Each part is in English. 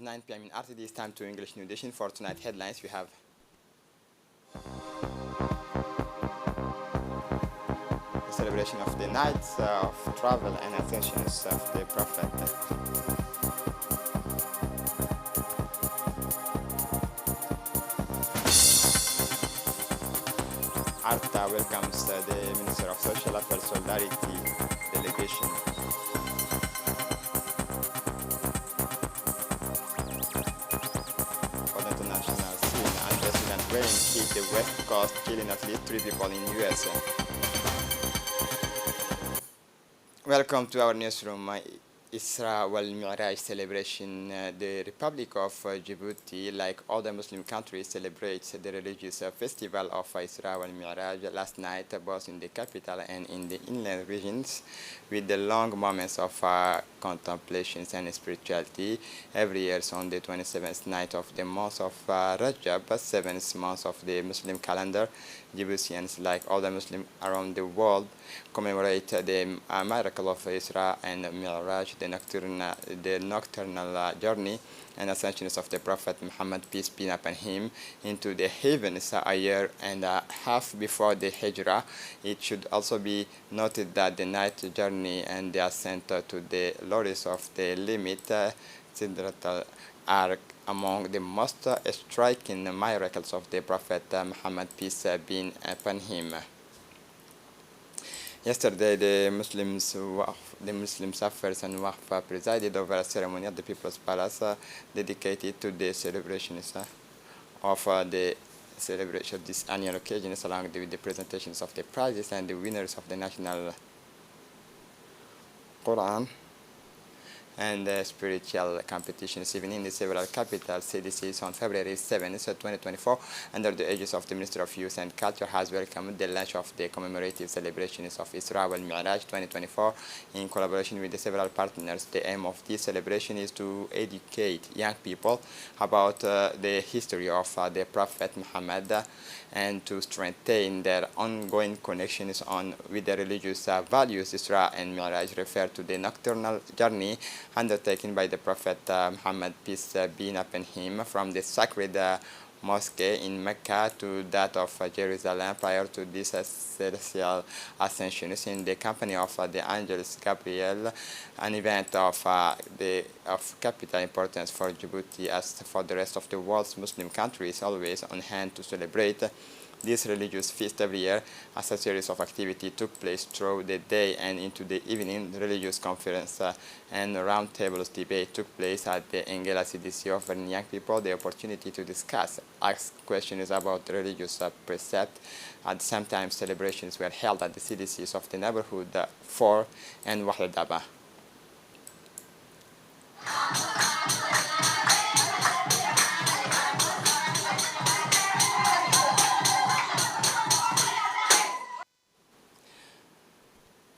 9 p.m. in RTD. It's time to English New Edition. For tonight headlines, we have the celebration of the nights of travel and ascensions of the Prophet. Arta welcomes the Minister of Social Affairs Solidarity delegation. For the international scene, unprecedented rain hit the West Coast, killing at least 3 people in US. Welcome to our newsroom. Isra wal Mi'raj celebration. The Republic of Djibouti, like other Muslim countries, celebrates the religious festival of Isra wal Mi'raj last night, both in the capital and in the inland regions, with the long moments of contemplations and spirituality. Every year on the 27th night of the month of Rajab, 7th month of the Muslim calendar, Djiboutians, like other Muslims around the world, commemorate the miracle of Isra and Mi'raj, the nocturnal journey and ascensions of the Prophet Muhammad, peace be upon him, into the heavens a year and a half before the Hijrah. It should also be noted that the night journey and the ascent to the lorries of the limit, Sidrat are among the most striking miracles of the Prophet Muhammad, peace be upon him. Yesterday, the Muslim Affairs and Waqf presided over a ceremony at the People's Palace dedicated to the celebrations of the celebration of this annual occasion, along with the presentations of the prizes and the winners of the National Quran and spiritual competitions, even in the several capital cities. On February 7, 2024, under the aegis of the Minister of Youth and Culture, has welcomed the launch of the commemorative celebrations of Isra wal Mi'raj 2024 in collaboration with the several partners. The aim of this celebration is to educate young people about the history of the Prophet Muhammad and to strengthen their ongoing connections with the religious values. Isra and Mi'raj refer to the nocturnal journey undertaken by the Prophet Muhammad, peace be upon him, from the sacred mosque in Mecca to that of Jerusalem prior to this celestial ascension in the company of the angels Gabriel, an event of capital importance for Djibouti as for the rest of the world's Muslim countries, always on hand to celebrate this religious feast every year. As a series of activity took place through the day and into the evening, religious conference and roundtables debate took place at the Engela CDC, offering young people the opportunity to discuss, ask questions about religious precept. At the same time, celebrations were held at the CDCs of the neighborhood 4 and Wahladaba.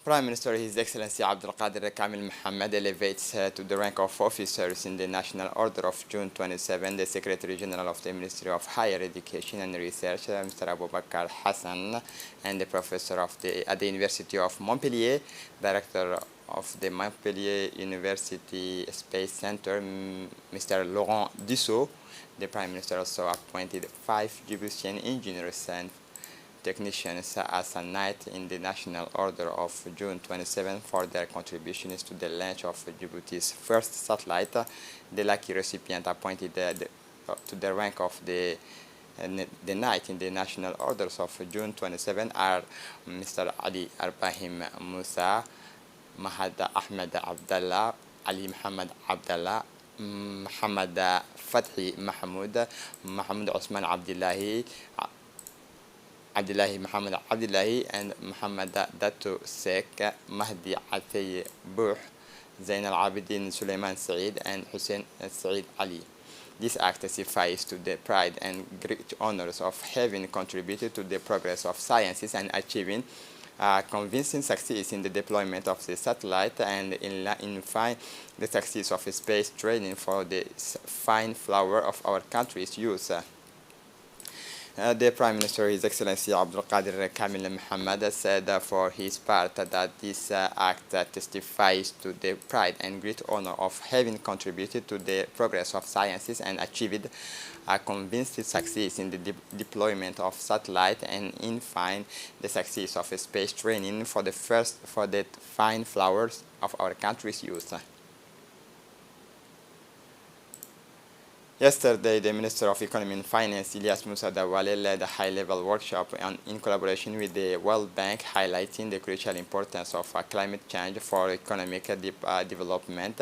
Prime Minister His Excellency Abdul Qadir Kamil Mohammed elevates to the rank of officers in the National Order of June 27 the Secretary General of the Ministry of Higher Education and Research, Mr. Abubakar Hassan, and the Professor at the University of Montpellier, Director of the Montpellier University Space Center, Mr. Laurent Dussault. The Prime Minister also appointed 5 Djiboutian engineers and technicians as a knight in the National Order of June 27 for their contributions to the launch of Djibouti's first satellite. The lucky recipient appointed to the rank of the knight in the National Orders of June 27 are Mr. Ali Arbahim Musa, Mahad Ahmed Abdallah, Ali Muhammad Abdallah, Muhammad Fathi Mahmoud, Mahmoud Osman Abdullahi, Abdullahi Muhammad Abdullahi, and Muhammad Datu Sek, Mahdi Atay Buh, Zain al-Abidin Suleiman Saeed, and Hussein Saeed Ali. This act testifies to the pride and great honors of having contributed to the progress of sciences and achieving convincing success in the deployment of the satellite and in the success of space training for the fine flower of our country's youth. The Prime Minister, His Excellency Abdul Qadir Kamil Mohammed, said for his part that this act testifies to the pride and great honor of having contributed to the progress of sciences and achieved a convincing success in the deployment of satellite and in fine the success of space training for the fine flowers of our country's youth. Yesterday, the Minister of Economy and Finance, Ilyas Musa Dawale, led a high-level workshop in collaboration with the World Bank, highlighting the crucial importance of climate change for economic development.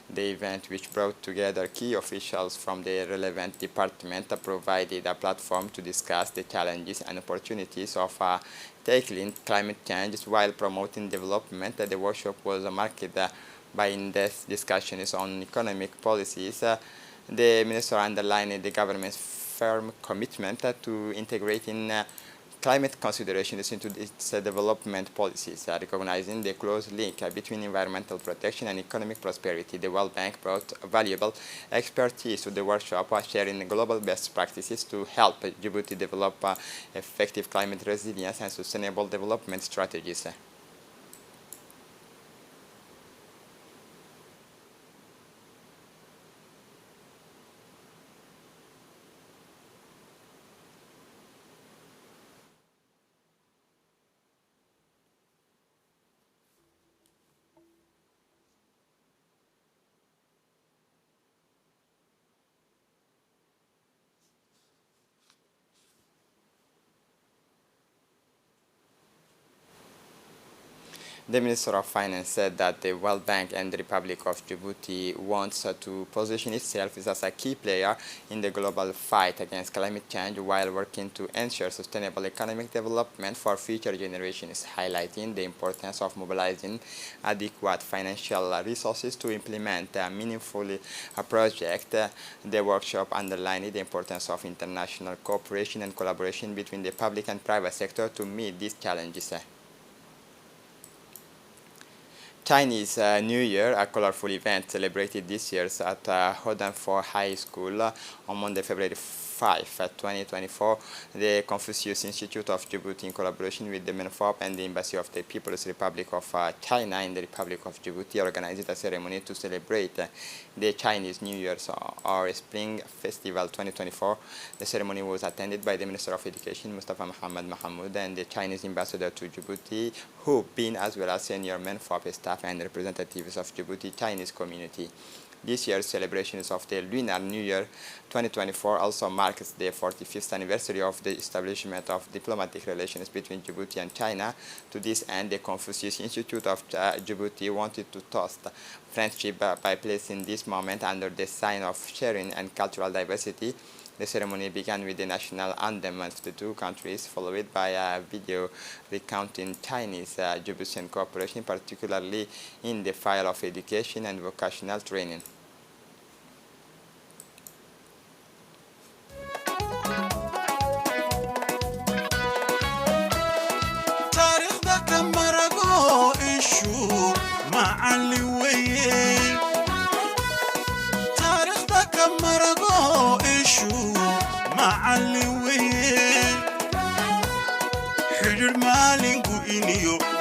The event, which brought together key officials from the relevant department, provided a platform to discuss the challenges and opportunities of tackling climate change while promoting development. The workshop was marked by in-depth discussions on economic policies. The Minister underlined the government's firm commitment to integrating climate considerations into its development policies, recognizing the close link between environmental protection and economic prosperity. The World Bank brought valuable expertise to the workshop, sharing global best practices to help Djibouti develop effective climate resilience and sustainable development strategies. The Minister of Finance said that the World Bank and the Republic of Djibouti wants to position itself as a key player in the global fight against climate change while working to ensure sustainable economic development for future generations, highlighting the importance of mobilizing adequate financial resources to implement a meaningful project. The workshop underlined the importance of international cooperation and collaboration between the public and private sector to meet these challenges. Chinese New Year, a colorful event celebrated this year at Hodanfor High School on Monday, February 5, 2024. The Confucius Institute of Djibouti, in collaboration with the MENFOP and the Embassy of the People's Republic of China in the Republic of Djibouti, organized a ceremony to celebrate the Chinese New Year or Spring Festival 2024. The ceremony was attended by the Minister of Education, Mustafa Muhammad Mahamoud, and the Chinese ambassador to Djibouti, who been as well as senior MENFOP staff and representatives of Djibouti Chinese community. This year's celebrations of the Lunar New Year 2024 also marks the 45th anniversary of the establishment of diplomatic relations between Djibouti and China. To this end, the Confucius Institute of Djibouti wanted to toast friendship by placing this moment under the sign of sharing and cultural diversity. The ceremony began with the national anthem of the two countries, followed by a video recounting Chinese Djiboutian cooperation, particularly in the field of education and vocational training.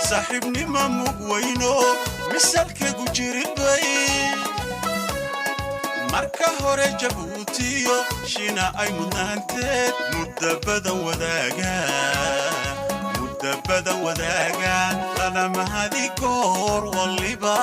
صاحبني ما مقوينو مثالك جربي marka hore Djibouti shina ay mudnaanteed muddo badan wadaaga lana mahadi goor waliba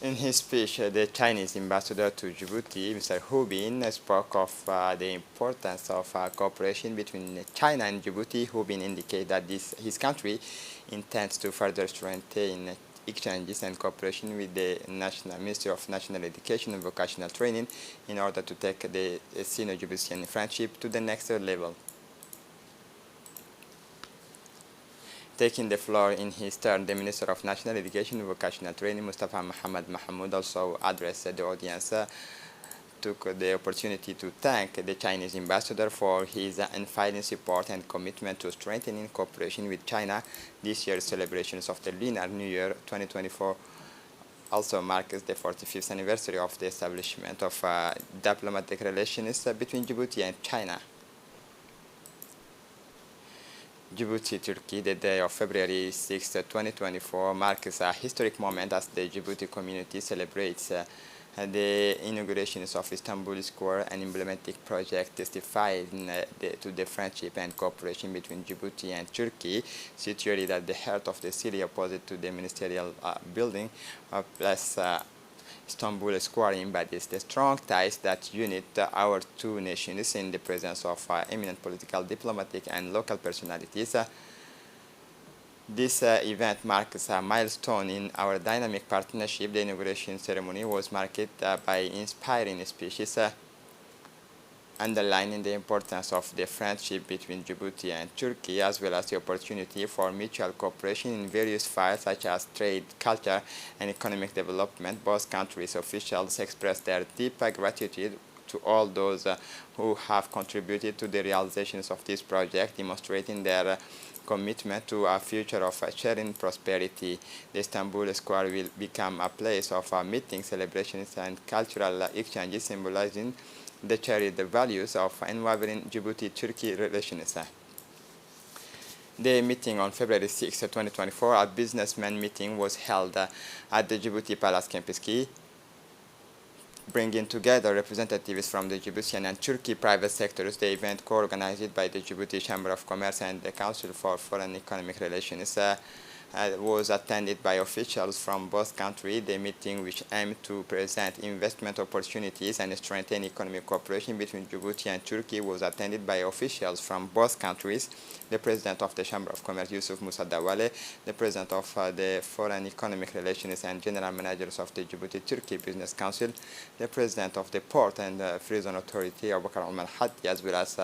In his speech, the Chinese ambassador to Djibouti, Mr. Hu Bin, spoke of the importance of cooperation between China and Djibouti. Hu Bin indicated that his country intends to further strengthen exchanges and cooperation with the Ministry of National Education and Vocational Training in order to take the Sino-Djiboutian friendship to the next level. Taking the floor in his turn, the Minister of National Education and Vocational Training, Mustafa Mohammed Mahmoud, also addressed the audience, took the opportunity to thank the Chinese ambassador for his unfailing support and commitment to strengthening cooperation with China. This year's celebrations of the Lunar New Year 2024 also marks the 45th anniversary of the establishment of diplomatic relations between Djibouti and China. Djibouti, Turkey, the day of February 6, 2024 marks a historic moment as the Djibouti community celebrates the inaugurations of Istanbul Square, an emblematic project testifying to the friendship and cooperation between Djibouti and Turkey, situated at the heart of the city opposite to the ministerial building, plus Istanbul Square embodies the strong ties that unite our two nations in the presence of eminent political, diplomatic, and local personalities. This event marks a milestone in our dynamic partnership. The inauguration ceremony was marked by inspiring speeches underlining the importance of the friendship between Djibouti and Turkey, as well as the opportunity for mutual cooperation in various fields such as trade, culture, and economic development. Both countries' officials expressed their deep gratitude to all those who have contributed to the realizations of this project, demonstrating their commitment to a future of sharing prosperity. The Istanbul Square will become a place of meeting, celebrations, and cultural exchanges, symbolizing the shared values of unwavering Djibouti-Turkey relations. The meeting on February 6, 2024, a businessman meeting, was held at the Djibouti Palace Campus Key, bringing together representatives from the Djiboutian and Turkey private sectors. The event, co-organized by the Djibouti Chamber of Commerce and the Council for Foreign Economic Relations, was attended by officials from both countries. The meeting, which aimed to present investment opportunities and strengthen economic cooperation between Djibouti and Turkey, was attended by officials from both countries: the President of the Chamber of Commerce, Yusuf Musa Dawale, the President of the Foreign Economic Relations and General Managers of the Djibouti-Turkey Business Council, the President of the Port and Free Zone Authority, Abubakar Omar Hatti, as well as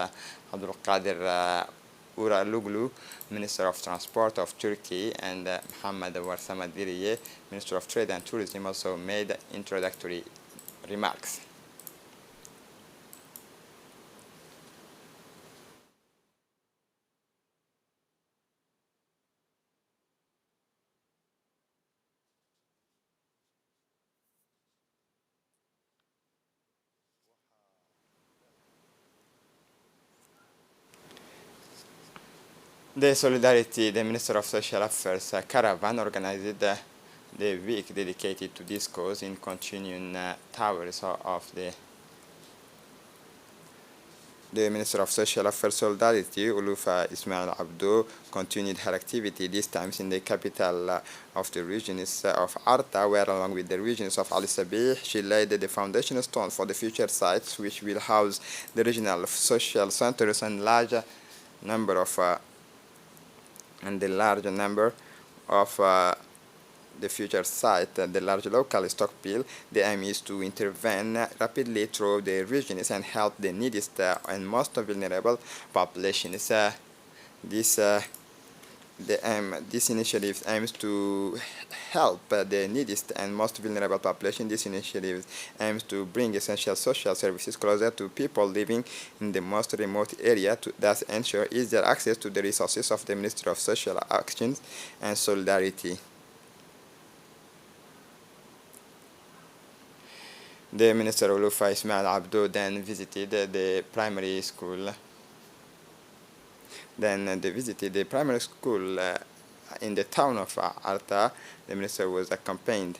Abdul Qadir Uraluglu, Minister of Transport of Turkey, and Mohammed Warsama Diriye, Minister of Trade and Tourism, also made introductory remarks. The Minister of Social Affairs caravan organized the week dedicated to this cause in continuing towers of the Minister of Social Affairs Solidarity, Ulufa Ismail Abdo, continued her activity, this time in the capital of the regions of Arta, where along with the regions of Ali Sabih, she laid the foundation stone for the future sites which will house the regional social centers and the larger number of the future site, the large local stockpile. The aim is to intervene rapidly through the regions and help the neediest and most vulnerable populations. This initiative aims to help the neediest and most vulnerable population. This initiative aims to bring essential social services closer to people living in the most remote area, to thus ensure easier access to the resources of the Ministry of Social Action and Solidarity. The Minister Ulufa Ismail Abdo then visited the primary school. They visited the primary school in the town of Arta. The minister was accompanied.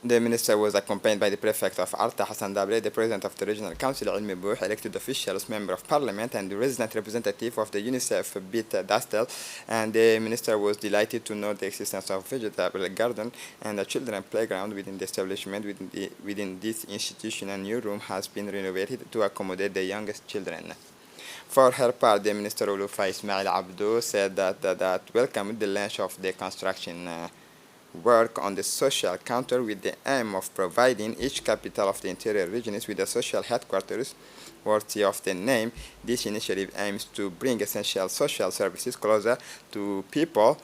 The minister was accompanied by the prefect of Arta, Hassan Dabre, the president of the regional council, Ilmi Bouh, elected officials, member of parliament, and the resident representative of the UNICEF, Bit Dastel. And the minister was delighted to know the existence of vegetable garden and a children playground within the establishment. Within this institution, a new room has been renovated to accommodate the youngest children. For her part, the Minister Ulufa Ismail Abdo said that welcomed the launch of the construction work on the social counter with the aim of providing each capital of the interior regions with a social headquarters worthy of the name. This initiative aims to bring essential social services closer to people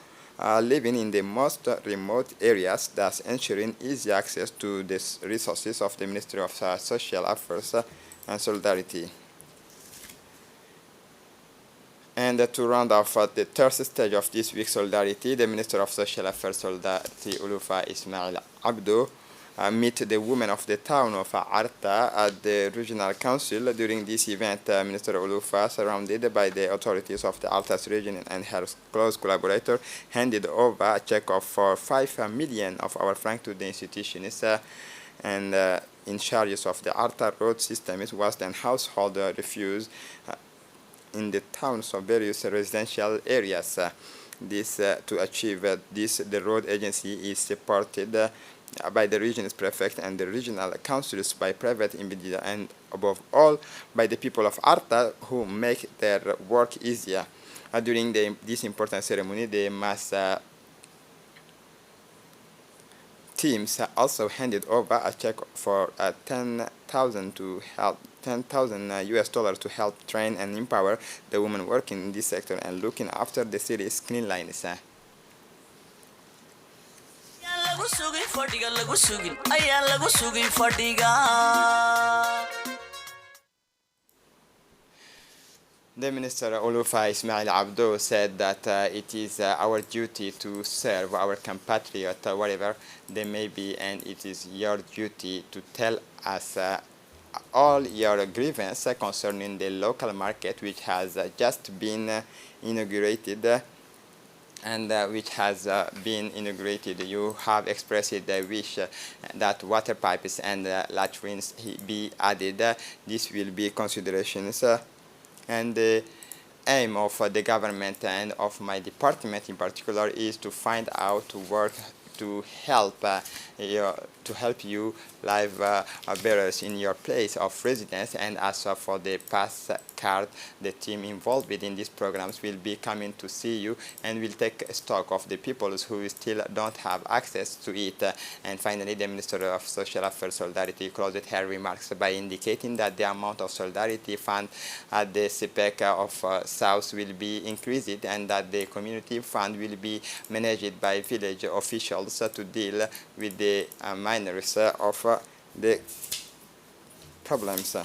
living in the most remote areas, thus ensuring easy access to the resources of the Ministry of Social Affairs and Solidarity. And to round off the third stage of this week's Solidarity, the Minister of Social Affairs Solidarity, Ulufa Ismail Abdo, meet the women of the town of Arta at the Regional Council. During this event, Minister Ulufa, surrounded by the authorities of the Altas region and her close collaborator, handed over a check of for 5 million of our franc to the institutions and in charges of the Arta road systems, waste and household refuse in the towns of various residential areas. To achieve this, the road agency is supported by the region's prefect and the regional councils, by private individuals, and above all by the people of Arta, who make their work easier. During this important ceremony, the mass teams also handed over a check for 10,000 to help $10,000 to help train and empower the women working in this sector and looking after the city's clean lines. The Minister Ulufa Ismail Abdo said that it is our duty to serve our compatriots wherever they may be, and it is your duty to tell us all your grievances concerning the local market, which has just been inaugurated. You have expressed the wish that water pipes and latrines be added. This will be considerations. And the aim of the government and of my department in particular is to find out work to help you live bearers in your place of residence. And as for the pass card, the team involved within these programs will be coming to see you and will take stock of the people who still don't have access to it. And finally, the Minister of Social Affairs Solidarity closed her remarks by indicating that the amount of solidarity fund at the CPEC of South will be increased, and that the community fund will be managed by village officials to deal with the minors of the problems.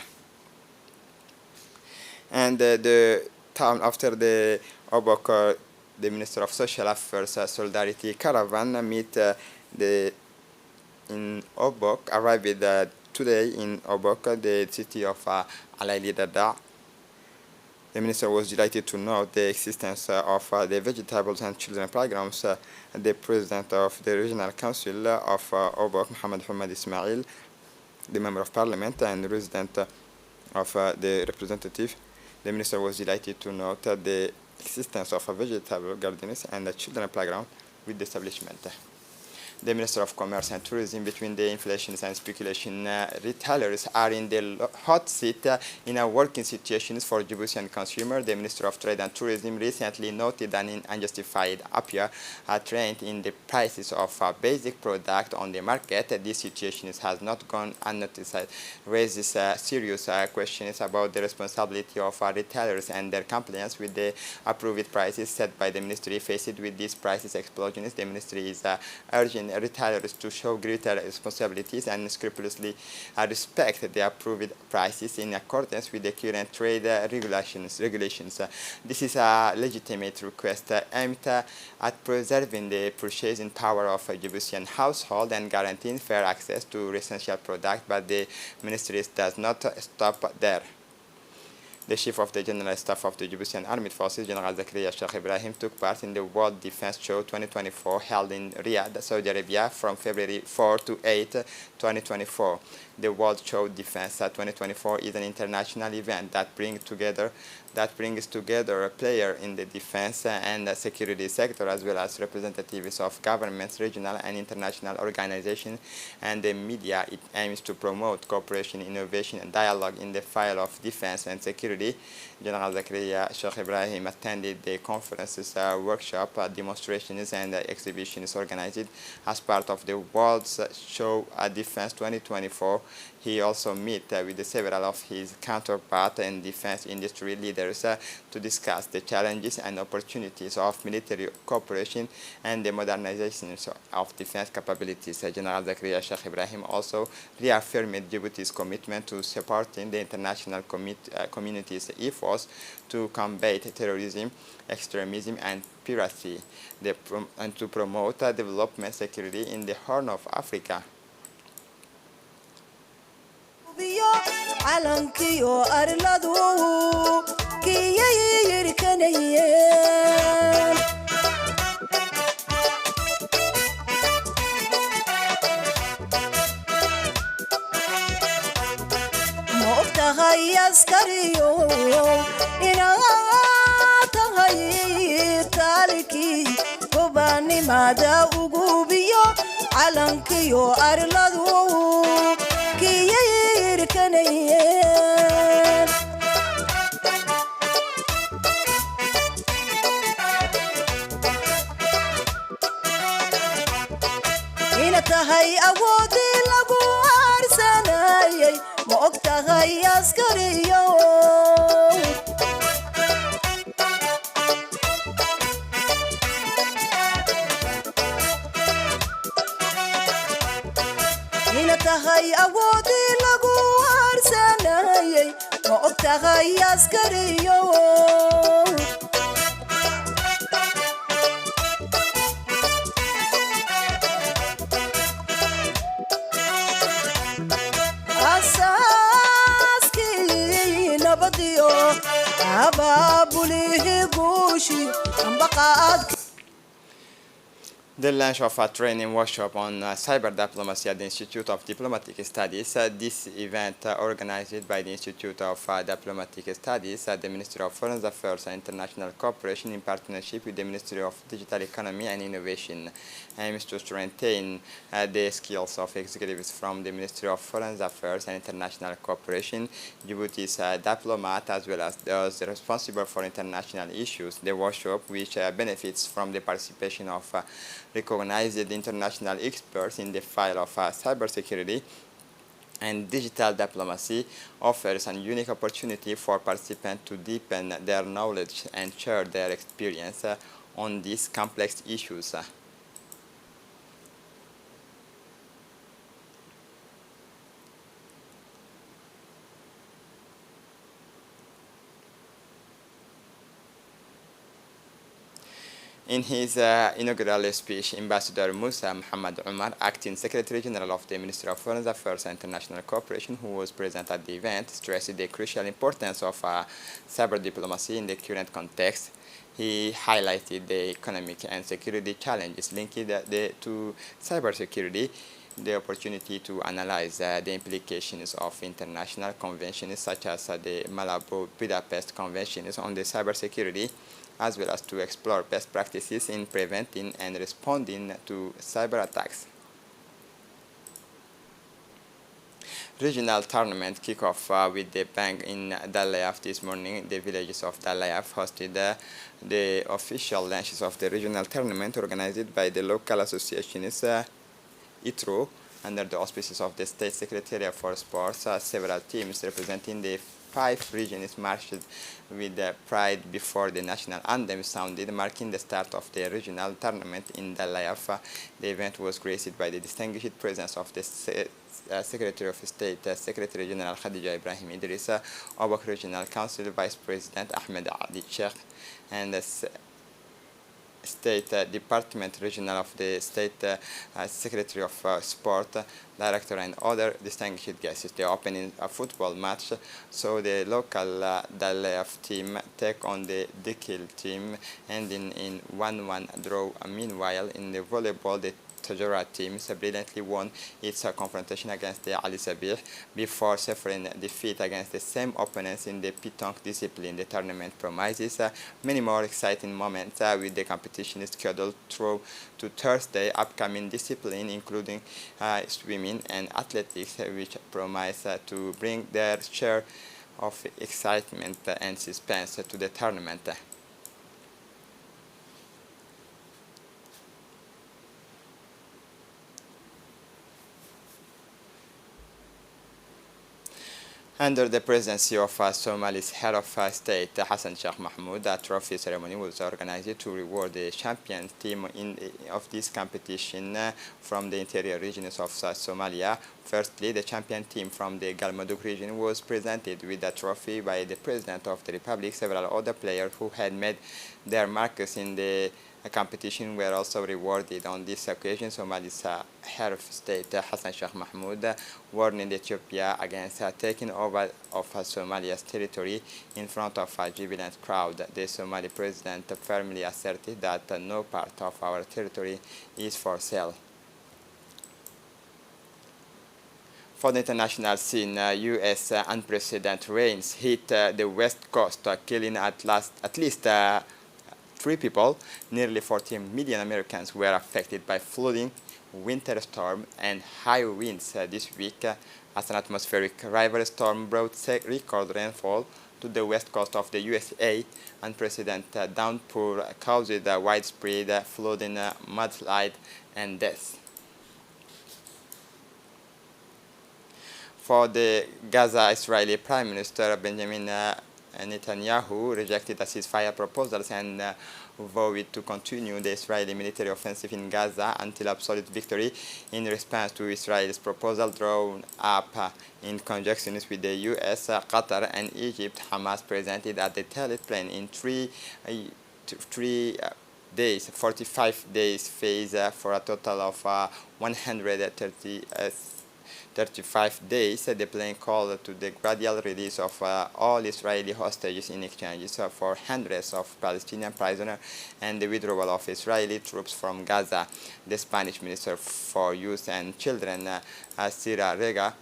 And the town, after the Obok, the Minister of Social Affairs Solidarity caravan meet in Obok, arrived today in Obok, the city of Alaili Dada. The Minister was delighted to note the existence of the vegetables and children programs. The President of the Regional Council of Obok, Mohammed Hamad Ismail, the Member of Parliament and resident of the representative, the Minister was delighted to note the existence of a vegetable gardens and a children playground with the establishment. The Minister of Commerce and Tourism, between the inflation and speculation, retailers are in the hot seat in a working situations for Djiboutian consumers. The Minister of Trade and Tourism recently noted an unjustified upward trend in the prices of basic product on the market. This situation has not gone unnoticed, raises serious questions about the responsibility of retailers and their compliance with the approved prices set by the Ministry. Faced with these prices explosions, the Ministry is urging retailers to show greater responsibilities and scrupulously respect the approved prices in accordance with the current trade regulations. This is a legitimate request aimed at preserving the purchasing power of a Djiboutian household and guaranteeing fair access to essential products, but the Ministry does not stop there. The Chief of the General Staff of the Djiboutian Armed Forces, General Zakaria Sheikh Ibrahim, took part in the World Defense Show 2024 held in Riyadh, Saudi Arabia from February 4 to 8, 2024. The World Show Defense 2024 is an international event that brings together players in the defense and security sector, as well as representatives of governments, regional and international organizations, and the media. It aims to promote cooperation, innovation, and dialogue in the field of defense and security Security. General Zakaria Sheikh Ibrahim attended the conferences, workshop, demonstrations, and exhibitions organized as part of the World Show Defense 2024. He also met with several of his counterparts and defense industry leaders to discuss the challenges and opportunities of military cooperation and the modernization of defense capabilities. General Zakaria Sheikh Ibrahim also reaffirmed Djibouti's commitment to supporting the international community's efforts to combat terrorism, extremism, and piracy, and to promote development security in the Horn of Africa. calankiyo arladu kiyay yirkanayeen moqtahay askariyo inaad tahay taaliki gobanimada ugu biyo calankiyo arladu kiyay yirkanayeen ina tahay awoodi lagu arsanayay ma og tahay askariyo ina tahay awoodi lagu arsanayay ma og tahay askariyo asaaskii nabadiyo abaabulihii guushi ambaqaad. The launch of a training workshop on cyber diplomacy at the Institute of Diplomatic Studies. This event organized by the Institute of Diplomatic Studies, the Ministry of Foreign Affairs and International Cooperation in partnership with the Ministry of Digital Economy and Innovation, aims to strengthen the skills of executives from the Ministry of Foreign Affairs and International Cooperation, Djibouti's diplomat, as well as those responsible for international issues. The workshop, which benefits from the participation of recognized international experts in the field of cybersecurity and digital diplomacy, offers a unique opportunity for participants to deepen their knowledge and share their experience on these complex issues. In his inaugural speech, Ambassador Musa Muhammad Umar, Acting Secretary General of the Ministry of Foreign Affairs and International Cooperation, who was present at the event, stressed the crucial importance of cyber diplomacy in the current context. He highlighted the economic and security challenges linked to cybersecurity, the opportunity to analyze the implications of international conventions such as the Malabo Budapest Conventions on the cybersecurity, as well as to explore best practices in preventing and responding to cyber attacks. Regional tournament kickoff with the bang in Dalayaf this morning. The villages of Dalayaf hosted the official launches of the regional tournament organized by the local associations ITRO under the auspices of the State Secretariat for Sports. Several teams representing the 5 regions marched with pride before the national anthem sounded, marking the start of the regional tournament in Dalayaf. The event was graced by the distinguished presence of the Secretary of State, Secretary General Khadija Ibrahim Idrissa, Obak Regional Council Vice President Ahmed Ali Sheikh, and the State Department Regional of the State Secretary of Sport, Director, and other distinguished guests. The opening football match saw the local Dalayaf team take on the Dikil team, ending in 1-1 draw. Meanwhile, in the volleyball, the Tajora team brilliantly won its confrontation against the Ali Sabih before suffering defeat against the same opponents in the Pitong discipline. The tournament promises many more exciting moments with the competition scheduled through to Thursday. Upcoming discipline including swimming and athletics, which promise to bring their share of excitement and suspense to the tournament. Under the presidency of Somali's head of state, Hassan Sheikh Mahmoud, a trophy ceremony was organized to reward the champion team of this competition from the interior regions of Somalia. Firstly, the champion team from the Galmudug region was presented with a trophy by the President of the Republic. Several other players who had made their marks in the competition were also rewarded. On this occasion, Somali's head of state, Hassan Sheikh Mahmoud, warned Ethiopia against taking over of Somalia's territory in front of a jubilant crowd. The Somali president firmly asserted that no part of our territory is for sale. For the international scene, U.S. unprecedented rains hit the West Coast, killing at least 3 people. Nearly 14 million Americans were affected by flooding, winter storm, and high winds this week as an atmospheric rival storm brought record rainfall to the west coast of the USA. Unprecedented downpour caused widespread flooding, mudslide, and deaths. For the Gaza, Israeli Prime Minister Benjamin Netanyahu rejected the ceasefire proposals and vowed to continue the Israeli military offensive in Gaza until absolute victory. In response to Israel's proposal drawn up in conjunction with the US, Qatar, and Egypt, Hamas presented a detailed plan in 45 days phase for a total of 135 days. The plan called to the gradual release of all Israeli hostages in exchange for hundreds of Palestinian prisoners and the withdrawal of Israeli troops from Gaza. The Spanish Minister for Youth and Children, Sira Rego,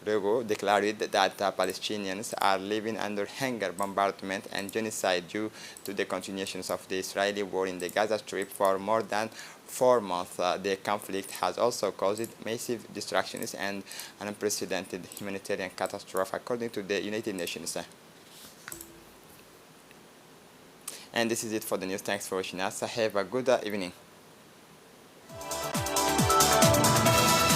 declared that Palestinians are living under hunger, bombardment, and genocide due to the continuations of the Israeli war in the Gaza Strip for more than 4 months. The conflict has also caused massive destructions and an unprecedented humanitarian catastrophe, according to the United Nations. And this is it for the news. Thanks for watching us. Have a good evening.